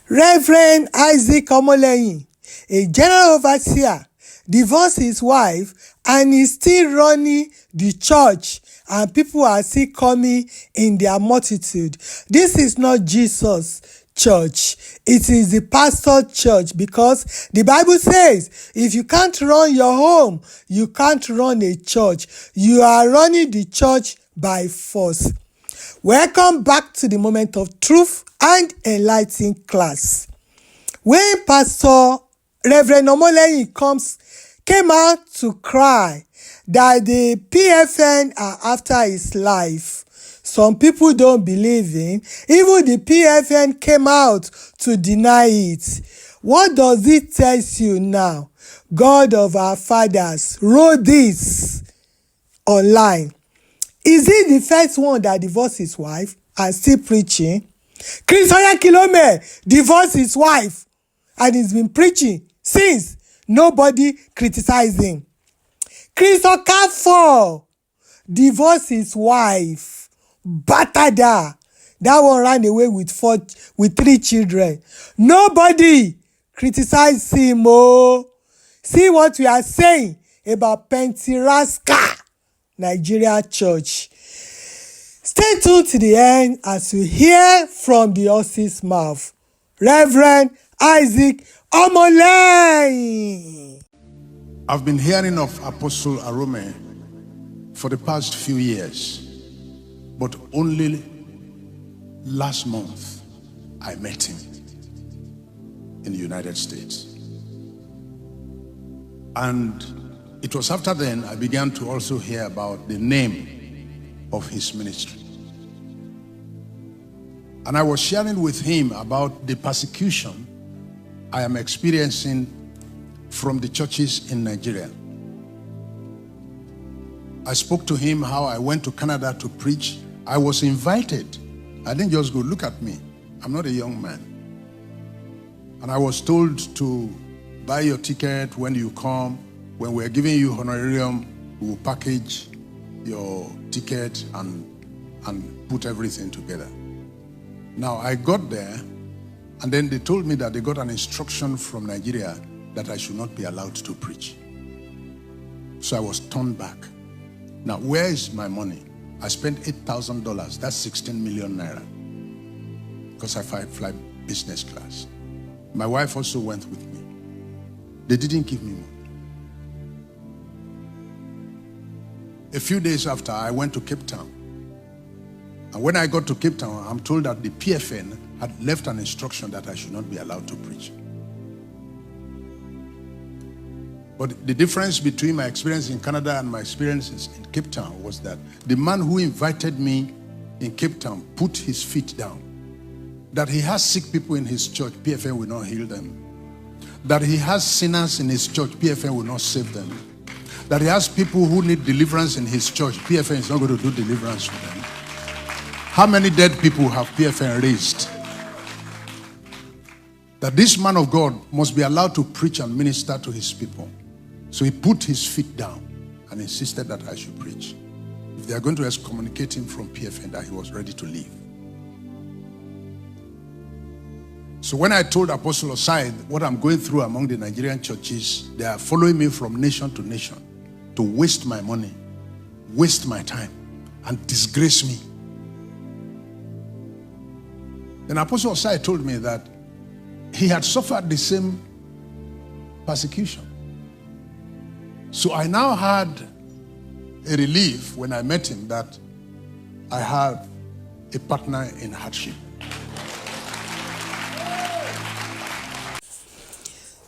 Reverend Isaac Omolehin, a general overseer, divorced his wife and is still running the church, and people are still coming in their multitude. This is not Jesus' church. It is the pastor church, because the Bible says if you can't run your home, you can't run a church. You are running the church by force. Welcome back to the Moment of Truth and Enlightening class. When Pastor Reverend Omolehin came out to cry that the PFN are after his life, some people don't believe him. Even the PFN came out to deny it. What does it tell you now? God of our fathers wrote this online. Is he the first one that divorced his wife and still preaching? Chris Oyakilome divorced his wife and he's been preaching since. Nobody criticized him. Chris Okafor divorced his wife, battered her. That one ran away with 3 children. Nobody criticized him. Oh, see what we are saying about Pentirasca Nigeria Church. Stay tuned to the end as you hear from the horse's mouth. Reverend Isaac Omolehin. I've been hearing of Apostle Arome for the past few years, but only last month I met him in the United States. And it was after then I began to also hear about the name of his ministry. And I was sharing with him about the persecution I am experiencing from the churches in Nigeria. I spoke to him how I went to Canada to preach. I was invited. I didn't just go. Look at me. I'm not a young man. And I was told to buy your ticket when you come. When we're giving you honorarium, we will package your ticket and put everything together. Now, I got there, and then they told me that they got an instruction from Nigeria that I should not be allowed to preach. So I was turned back. Now, where is my money? I spent $8,000. That's 16 million naira. Because I fly business class. My wife also went with me. They didn't give me money. A few days after, I went to Cape Town. And when I got to Cape Town, I'm told that the PFN had left an instruction that I should not be allowed to preach. But the difference between my experience in Canada and my experiences in Cape Town was that the man who invited me in Cape Town put his feet down. That he has sick people in his church, PFN will not heal them. That he has sinners in his church, PFN will not save them. That he has people who need deliverance in his church, PFN is not going to do deliverance for them. How many dead people have PFN raised? That this man of God must be allowed to preach and minister to his people. So he put his feet down and insisted that I should preach. If they are going to excommunicate him from PFN, that he was ready to leave. So when I told Apostle Osai what I'm going through among the Nigerian churches, they are following me from nation to nation to waste my money, waste my time, and disgrace me. Then Apostle Osai told me that he had suffered the same persecution. So I now had a relief when I met him that I had a partner in hardship.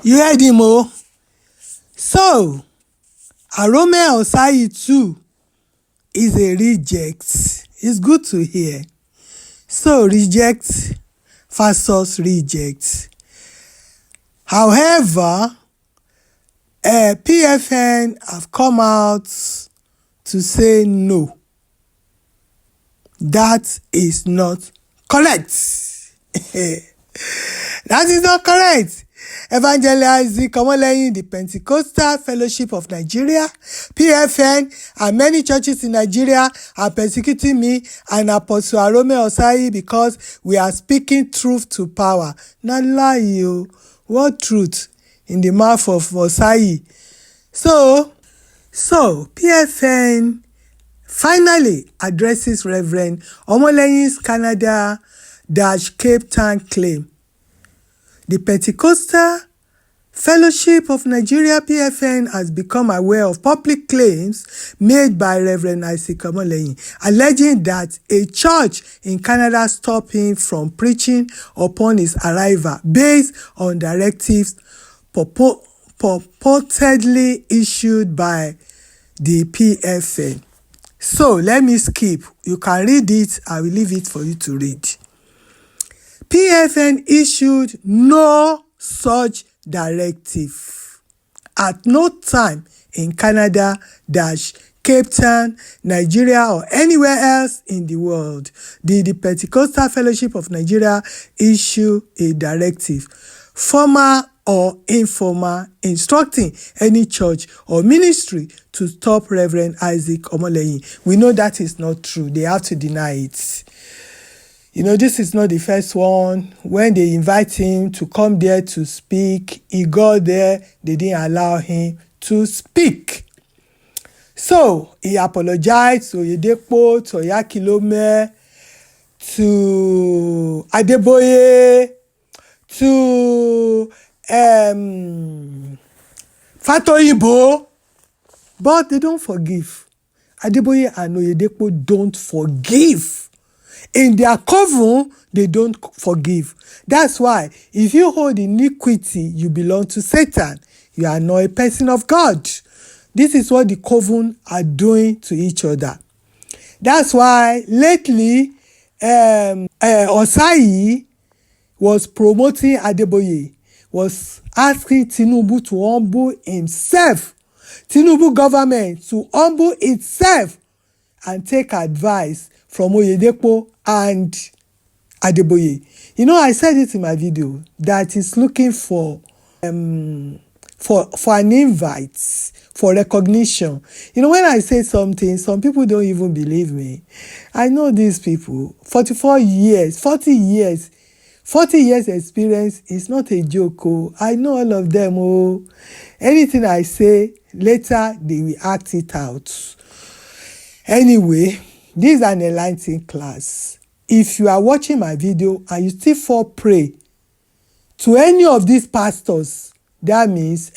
You heard him, oh? So, Arome Osai too is a reject. It's good to hear. So, reject versus reject. However, PFN have come out to say no. That is not correct. That is not correct. Evangelist Isaac Omolehin, the Pentecostal Fellowship of Nigeria, PFN, and many churches in Nigeria are persecuting me and Apostle Arome Osai because we are speaking truth to power. Not lie, you. What truth? In the mouth of Osai. So PFN finally addresses Reverend Omolehin's Canada-Cape Town claim. The Pentecostal Fellowship of Nigeria PFN has become aware of public claims made by Reverend Isaac Omolehin, alleging that a church in Canada stopped him from preaching upon his arrival based on directives purportedly issued by the PFN. So let me skip. You can read it. I will leave it for you to read. PFN issued no such directive. At no time in Canada-Cape Town, Nigeria, or anywhere else in the world did the Pentecostal Fellowship of Nigeria issue a directive, formal or informal, instructing any church or ministry to stop Reverend Isaac Omolehin. We know that is not true. They have to deny it. You know, this is not the first one. When they invite him to come there to speak, he got there, they didn't allow him to speak. So he apologized to Origbo, to Oyakilome, to Adeboye, to Fatoyibo, but they don't forgive. Adeboye and Origbo don't forgive. In their coven, they don't forgive. That's why if you hold iniquity, you belong to Satan. You are not a person of God. This is what the coven are doing to each other. That's why lately, Osai was promoting Adeboye, was asking Tinubu to humble himself, Tinubu government to humble itself and take advice from Origbo and Adeboye. You know, I said it in my video that he's looking for an invite, for recognition. You know, when I say something, some people don't even believe me. I know these people, 40 years experience is not a joke. Oh. I know all of them. Oh. Anything I say, later they will act it out. Anyway, this is an enlightening class. If you are watching my video and you still fall prey to any of these pastors, that means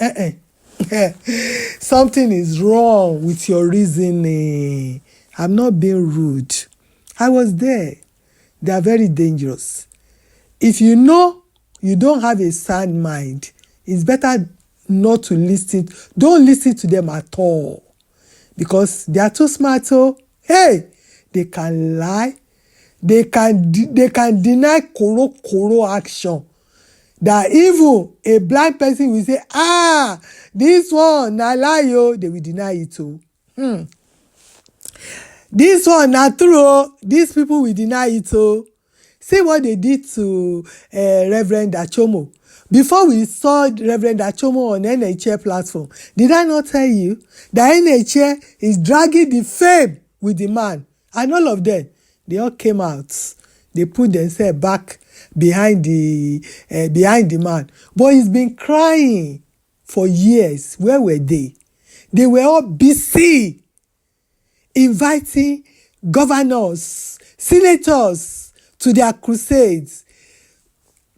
something is wrong with your reasoning. I'm not being rude. I was there. They are very dangerous. If you know you don't have a sound mind, it's better not to listen. Don't listen to them at all. Because they are too smart. Oh, hey, they can lie. They can deny koro action. That even a blind person will say, this one na lie. Oh, they will deny it. Oh. This one na true. Oh, these people will deny it. Oh. See what they did to Reverend Achomo. Before we saw Reverend Achomo on NHL platform, did I not tell you that NHL is dragging the fame with the man? And all of them, they all came out. They put themselves back behind the man. But he's been crying for years. Where were they? They were all busy inviting governors, senators to their crusades,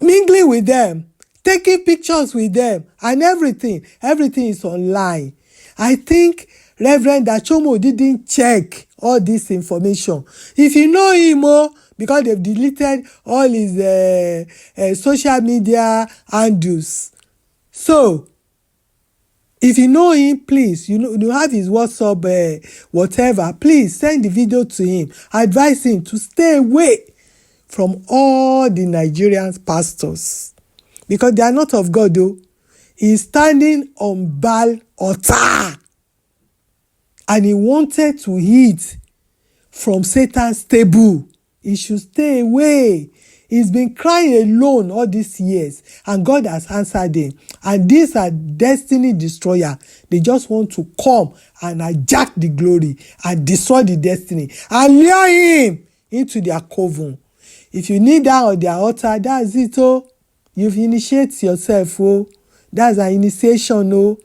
mingling with them, taking pictures with them, and everything. Everything is online. I think Reverend Achomo didn't check all this information. If you know him, because they've deleted all his social media handles. So, if you know him, please, you have his WhatsApp, whatever, please send the video to him. Advise him to stay away from all the Nigerian pastors. Because they are not of God, though. He's standing on Baal altar. And he wanted to eat from Satan's table. He should stay away. He's been crying alone all these years, and God has answered him. And these are destiny destroyer. They just want to come and hijack the glory and destroy the destiny and lure him into their coven. If you need that on their altar, that's it. Oh, you've initiated yourself. Oh, that's an initiation. Oh,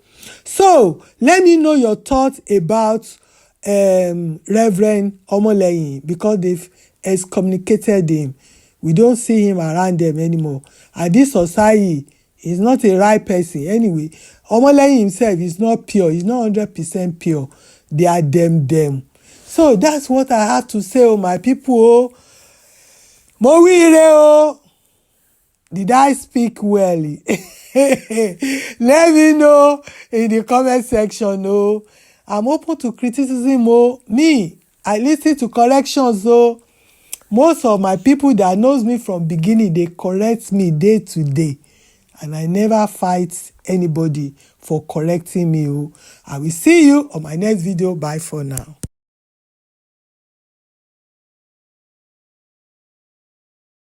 so let me know your thoughts about Reverend Omolehin, because they've excommunicated him. We don't see him around them anymore. And this society is not a right person. Anyway, Omolehin himself is not pure. He's not 100% pure. They are them. So that's what I have to say, oh my people. Oh, mo wire oh. Did I speak well? Let me know in the comment section. Oh, I'm open to criticism. Oh, me, I listen to corrections. Oh, most of my people that knows me from beginning, they correct me day to day, and I never fight anybody for correcting me. Oh, I will see you on my next video. Bye for now.